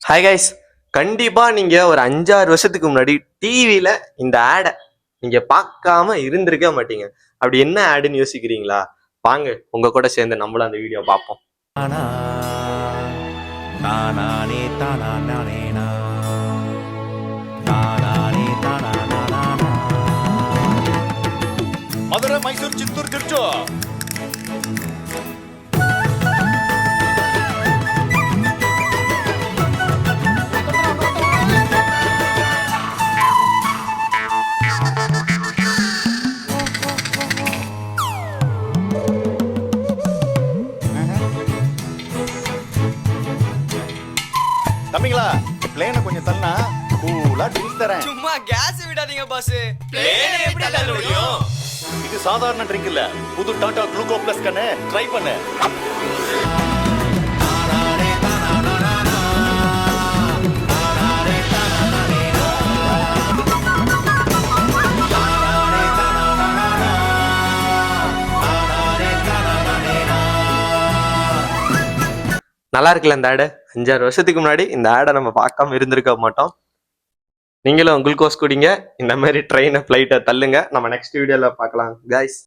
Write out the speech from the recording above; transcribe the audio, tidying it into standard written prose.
Hi guys, கண்டிப்பா நீங்க ஒரு 5-6 வருஷத்துக்கு முன்னாடி டிவியில இந்த ஆடை நீங்க பார்க்காம இருந்திருக்க மாட்டீங்க. அப்படி என்ன ஆடுன்னு யோசிக்கிறீங்களா? வாங்க உங்க கூட சேர்ந்து நம்மளும் அந்த வீடியோ பார்ப்போம். மதுரை, மைசூர், சித்தூர், திருச்சூர். தம்பிங்களா, பிளேனை கொஞ்சம் தள்ளனா கூலா ட்ரிங்க்ஸ் தரேன். சும்மா கேஸ் விடாதீங்க பாஸ். பிளேன் எப்படி தள்ள முடியும்? இது சாதாரண ட்ரிங்க் இல்ல, புது டாடா குளுக்கோ பிளஸ் கண்ணு, ட்ரை பண்ணு. நல்லா இருக்குல்ல இந்த ஆடை? 5-6 வருஷத்துக்கு முன்னாடி இந்த ஆடை நம்ம பார்க்காம இருந்திருக்க மாட்டோம். நீங்களும் குளுக்கோஸ் குடிங்க, இந்த மாதிரி ட்ரெயினை ஃப்ளைட்டை தள்ளுங்க. நம்ம நெக்ஸ்ட் வீடியோல பார்க்கலாம் கைஸ்.